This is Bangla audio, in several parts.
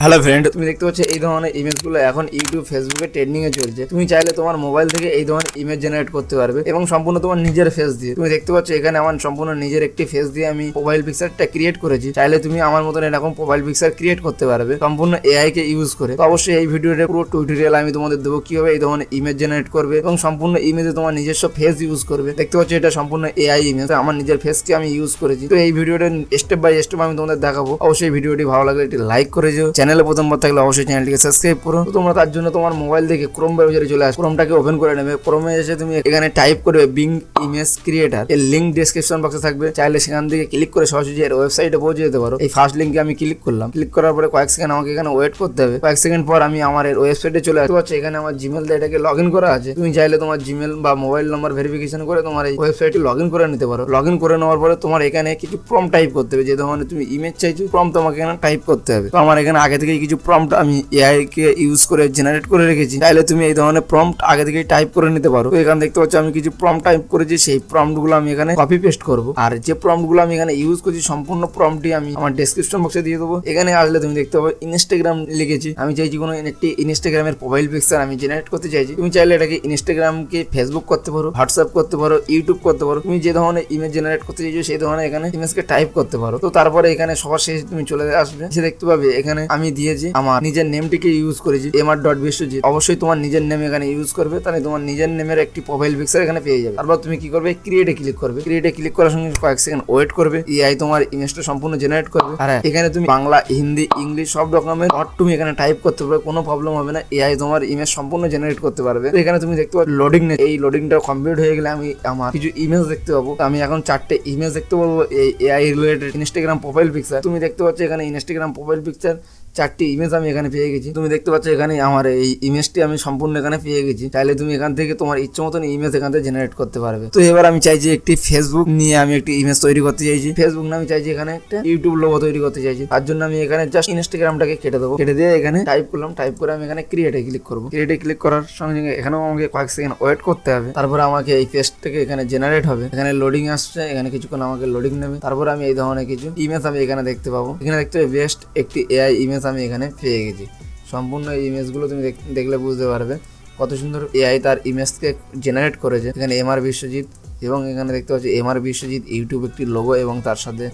হ্যালো ফ্রেন্ড, তুমি দেখতে পাচ্ছ এই ধরনের ইমেজগুলো এখন ইউটিউব ফেসবুকে ট্রেন্ডিং এ চলছে। তুমি চাইলে তোমার মোবাইল থেকে এই ধরনের ইমেজ জেনারেট করতে পারবে এবং সম্পূর্ণ তোমার নিজের ফেস দিয়ে। তুমি দেখতে পাচ্ছ এখানে আমার সম্পূর্ণ নিজের একটি ফেস দিয়ে আমি প্রোফাইল পিকচারটা ক্রিয়েট করেছি। চাইলে তুমি আমার মতন এরকম প্রোফাইল পিকচার ক্রিয়েট করতে পারবে সম্পূর্ণ এআই কে ইউজ করে। তো অবশ্যই এই ভিডিওতে পুরো টিউটোরিয়াল আমি তোমাদের দেবো কিভাবে এই ধরনের ইমেজ জেনারেট করবে এবং সম্পূর্ণ ইমেজে তোমার নিজস্ব ফেস ইউজ করবে। দেখতে পাচ্ছ এটা সম্পূর্ণ এআই ইমেজ, আমার নিজের ফেসকে আমি ইউজ করেছি। তো এই ভিডিওটা স্টেপ বাই স্টেপ আমি তোমাদের দেখাবো। অবশ্যই ভিডিওটি ভালো লাগলে একটি লাইক করে দিও, চ্যানেলে প্রথমবার থাকলে অবশ্যই চ্যানেলটিকে সাবস্ক্রাইব করো। তো তোমরা তার জন্য তোমার মোবাইল থেকে ক্রোম ব্রাউজারে চলে আসো, ক্রোমটাকে ওপেন করে নেবে। ক্রোমে এসে তুমি এখানে টাইপ করবে বিং ইমেজ ক্রিয়েটার, এর লিংক ডেসক্রিপশন বক্সে থাকবে। চাইলে সেখান থেকে ক্লিক করে সরাসরি এর ওয়েবসাইটে পৌঁছে যেতে পারো। এই ফার্স্ট লিংকে আমি ক্লিক করলাম। ক্লিক করার পরে কয়েক সেকেন্ড আমাকে এখানে ওয়েট করতে হবে। কয়েক সেকেন্ড পর আমি আমার এর ওয়েবসাইটে চলে আসতে পারছি। এখানে আমার জিমেল দিয়ে এটাকে লগ ইন করা আছে। তুমি চাইলে তোমার জিমেল বা মোবাইল নাম্বার ভেরিফিকেশন করে তোমার এই ওয়েবসাইটে লগ ইন করে নিতে পারো। লগ ইন করে নেওয়ার পরে তোমার এখানে কিছু প্রম্পট টাইপ করতে হবে। যে ধরনের তুমি ইমেজ চাইছো প্রম্পট তোমাকে এখানে টাইপ করতে হবে। তো আমার এখানে আগে থেকে কিছু প্রম্পট আমি এআই কে ইউজ করে জেনারেট করে রেখেছি। চাইলে তুমি এই ধরনের প্রম্পট আগে থেকে টাইপ করে নিতে পারো। তো এখানে দেখতে পাচ্ছ আমি কিছু প্রম্পট টাইপ করেছি, সেই প্রম্পট গুলো আমি এখানে কপি পেস্ট করবো। আর যে প্রম্পট গুলো আমি এখানে ইউজ করছি সম্পূর্ণ প্রম্পটই আমি আমার ডেসক্রিপশন বক্সে দিয়ে দেবো। এখানে আসলে তুমি দেখতে পাবে ইনস্টাগ্রাম লিখেছি। আমি চাইছি কোনো একটি ইনস্টাগ্রামের প্রোফাইল পিকচার আমি জেনারেট করতে চাইছি। তুমি চাইলে এটাকে ইনস্টাগ্রামকে ফেসবুক করতে পারো, হোয়াটসঅ্যাপ করতে পারো, ইউটিউব করতে পারো। তুমি যে ধরনের ইমেজ জেনারেট করতে চাইছো সেই ধরনের এখানে ইমেজকে টাইপ করতে পারো। তো তারপরে এখানে সবার শেষে তুমি চলে আসবে, সে দেখতে পাবে এখানে আমি দিয়েছি আমার নিজের নেমটিকে ইউজ করেছি mr.বিশ্বজিৎ। অবশ্যই তোমার নিজের নেম এখানে ইউজ করবে, তাহলে তোমার নিজের নেমের একটি প্রোফাইল পিকচার এখানে পেয়ে যাবে। তারপর তুমি কি করবে, ক্রিয়েটে ক্লিক করবে। ক্রিয়েটে ক্লিক করার সঙ্গে কয়েক সেকেন্ড ওয়েট করবে, এআই তোমার ইমেজটা সম্পূর্ণ জেনারেট করবে। আর এখানে তুমি বাংলা, হিন্দি, ইংলিশ সব রকমের ওয়ার্ড তুমি এখানে টাইপ করতে পারবে, কোনো প্রবলেম হবে না। এআই তোমার ইমেজ সম্পূর্ণ জেনারেট করতে পারবে। তো এখানে তুমি দেখতে পাচ্ছ লোডিং নেই, এই লোডিংটা কমপ্লিট হয়ে গেলে আমি আমার কিছু ইমেজ দেখতে পাবো। আমি এখন 4টে ইমেজ দেখতে পাবো এই AI related Instagram profile picture. তুমি দেখতে পাচ্ছ এখানে ইনস্টাগ্রাম প্রোফাইল পিকচার 4টি ইমেজ আমি এখানে পেয়ে গেছি। তুমি দেখতে পাচ্ছ এখানে আমার এই ইমেজটি আমি সম্পূর্ণ এখানে পেয়ে গেছি। চাইলে তুমি এখান থেকে তোমার ইচ্ছে মতন ইমেজ এখান থেকে জেনারেট করতে পারবে। তো এবার আমি চাইছি একটি ফেসবুক নিয়ে আমি একটি ইমেজ তৈরি করতে চাইছি। ফেসবুক না, আমি চাইছি এখানে একটা ইউটিউব লোগো তৈরি করতে চাইছি। তার জন্য আমি এখানে জাস্ট ইনস্টাগ্রামটাকে কেটে দেবো। কেটে দিয়ে এখানে টাইপ করলাম। টাইপ করে আমি এখানে ক্রিয়েটে ক্লিক করবো। ক্রিয়েটে ক্লিক করার সঙ্গে সঙ্গে এখানেও আমাকে কয়েক সেকেন্ড ওয়েট করতে হবে। তারপরে আমাকে এই পেজটাকে এখানে জেনারেট হবে। এখানে লোডিং আসছে, এখানে কিছুক্ষণ আমাকে লোডিং নেবে। তারপরে আমি এই ধরনের কিছু ইমেজ আমি এখানে দেখতে পাবো। এখানে দেখতে পাবো বেস্ট একটি এআই ইমেজ আমি এখানে পেয়ে গেছি। সম্পূর্ণ এই ইমেজগুলো তুমি দেখলে বুঝতে পারবে কত সুন্দর এআই তার ইমেজকে জেনারেট করেছে। এখানে এমআর বিশ্বজিৎ এবং এখানে দেখতে পাচ্ছি এমআর বিশ্বজিৎ ইউটিউব একটি লোগো এবং তার সাথে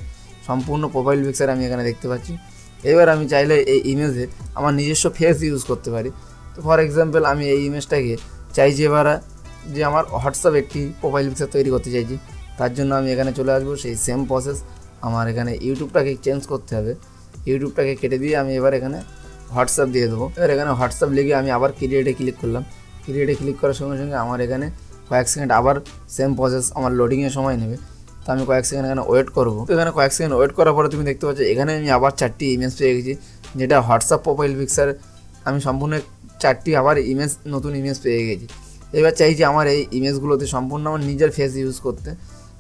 সম্পূর্ণ প্রোফাইল পিকচার আমি এখানে দেখতে পাচ্ছি। এবার আমি চাইলে এই ইমেজে আমার নিজস্ব ফেস ইউজ করতে পারি। তো ফর এক্সাম্পল আমি এই ইমেজটাকে চাইছি এবার যে আমার হোয়াটসঅ্যাপ একটি প্রোফাইল পিকচার তৈরি করতে চাইছি। তার জন্য আমি এখানে চলে আসবো। সেই সেম প্রসেস আমার এখানে ইউটিউবটাকে চেঞ্জ করতে হবে। ইউটিউবটাকে কেটে দিয়ে আমি এবার এখানে হোয়াটসঅ্যাপ দিয়ে দেবো। এবার এখানে হোয়াটসঅ্যাপ লিখে আমি আবার ক্রিয়েটে ক্লিক করলাম। ক্রিয়েটে ক্লিক করার সঙ্গে সঙ্গে আমার এখানে কয়েক সেকেন্ড আবার সেম প্রসেস আমার লোডিংয়ের সময় নেবে। তো আমি কয়েক সেকেন্ড এখানে ওয়েট করবো। তো এখানে কয়েক সেকেন্ড ওয়েট করার পরে তুমি দেখতে পাচ্ছ এখানে আমি আবার 4টি ইমেজ পেয়ে গেছি, যেটা হোয়াটসঅ্যাপ প্রোফাইল পিকচার। আমি সম্পূর্ণ 4টি আবার ইমেজ, নতুন ইমেজ পেয়ে গেছি। এবার চাইছি আমার এই ইমেজগুলোতে সম্পূর্ণ আমার নিজের ফেস ইউজ করতে।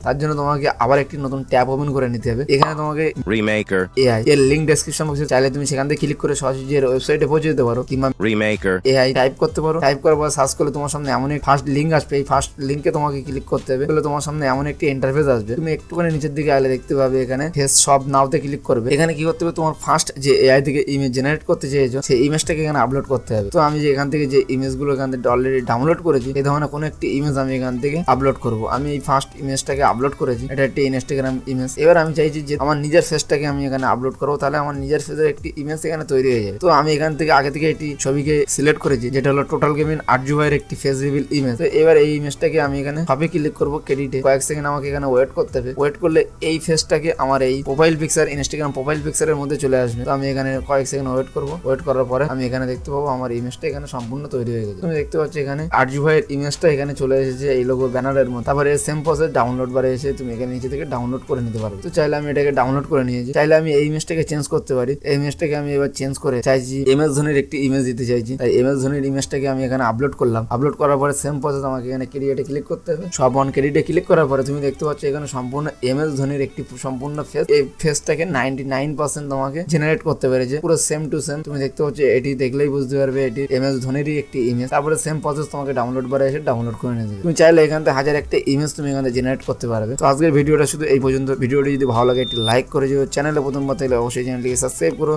তার জন্য তোমাকে আবার একটি নতুন ট্যাব ওপেন করে নিতে হবে। এখানে তোমাকে রিমেকার এআই এর লিংক ডেসক্রিপশন বক্সে, চাইলে তুমি সেখান থেকে ক্লিক করে সরাসরি এর ওয়েবসাইটে পৌঁছে যেতে পারো, কিংবা রিমেকার এআই টাইপ করতে পারো। টাইপ করার পর সার্চ করলে তোমার সামনে এমন একটি ফার্স্ট লিংক আসবে। এই ফার্স্ট লিংকে তোমাকে ক্লিক করতে হবে। তাহলে তোমার সামনে এমন একটি ইন্টারফেস আসবে। তুমি একটুখানি নিচের দিকে আলে দেখতে পাবে এখানে ফেস সব নাওতে ক্লিক করবে। এখানে কি করতে হবে, তোমার ফার্স্ট যে এআই থেকে ইমেজ জেনারেট করতে চেয়েছো সেই ইমেজটাকে এখানে আপলোড করতে হবে। তো আমি যে এখান থেকে যে ইমেজগুলো এখান থেকে অলরেডি ডাউনলোড করেছি, এই ধরনের কোনো একটি ইমেজ আমি এখান থেকে আপলোড করবো। আমি এই ফার্স্ট ইমেজটাকে আপলোড করেছি, এটা একটি ইনস্টাগ্রাম ইমেজ। এবার আমি চাইছি যে আমার নিজের ফেসটাকে আমি এখানে আপলোড করবো, তাহলে আমার নিজের ফেসের একটি ইমেজ এখানে তৈরি হয়ে যাবে। তো আমি এখান থেকে আগে থেকে একটি ছবিকে সিলেক্ট করেছি, যেটা হলো টোটাল গেমিং আরজু ভাইয়ের একটি ফেস রিভিল ইমেজ। তো এবার এই ইমেজটাকে আমি এখানে কপি ক্লিক করবো ক্রেডিটে। কয়েক সেকেন্ড আমাকে এখানে ওয়েট করতে হবে। ওয়েট করলে এই ফেসটাকে আমার এই প্রোফাইল পিকচার, ইনস্টাগ্রাম প্রোফাইল পিকচারের মধ্যে চলে আসবে। তো আমি এখানে কয়েক সেকেন্ড ওয়েট করবো। ওয়েট করার পরে আমি এখানে দেখতে পাবো আমার ইমেজটা এখানে সম্পূর্ণ তৈরি হয়ে গেছে। তুমি দেখতে পাচ্ছ এখানে আরজু ভাইয়ের ইমেজটা এখানে চলে এসেছে এই লোগো ব্যানারের মধ্যে। তারপরে সেম প্রসেস ডাউনলোড বারে এসে তুমি এখানে নিচে থেকে ডাউনলোড করে নিতে পারবে। তো চাইলে আমি এটাকে ডাউনলোড করে নিয়েছি। চাইলে আমি এই ইমেজটাকে চেঞ্জ করতে পারি। এই ইমেজটাকে আমি এবার চেঞ্জ করে চাইছি এমএস ধোনির একটি ইমেজ দিতে চাইছি। তাই এমএস ধোনির ইমেজটাকে আমি এখানে আপলোড করলাম। আপলোড করার পরে সেম প্রসেস আমাকে এখানে ক্রিয়েটে ক্লিক করতে হবে। সব অন ক্রেডিটে ক্লিক করার পরে তুমি দেখতে পাচ্ছ এখানে সম্পূর্ণ এমএস ধোনির একটি সম্পূর্ণ ফেস। এই ফেসটাকে 99% তোমাকে জেনারেট করতে পেরেছে, পুরো সেম টু সেম। তুমি দেখতে পাচ্ছ এটি দেখলেই বুঝতে পারবে এটি এমএস ধোনিরই একটি ইমেজ। তারপরে সেম প্রসেস তোমাকে ডাউনলোড বারে এসে ডাউনলোড করে নিতে হবে। তুমি চাইলে এখান থেকে 1000 একটা ইমেজ তুমি এখানে জেনারেট করতে পারবে। তো আজকের ভিডিওটা শুধু এই পর্যন্ত। ভিডিওটি যদি ভালো লাগে একটি লাইক করে দিও, চ্যানেলে প্রথমবার তাহলে অবশ্যই চ্যানেলটিকে সাবস্ক্রাইব করো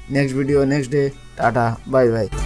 next video next day. Tata, bye bye.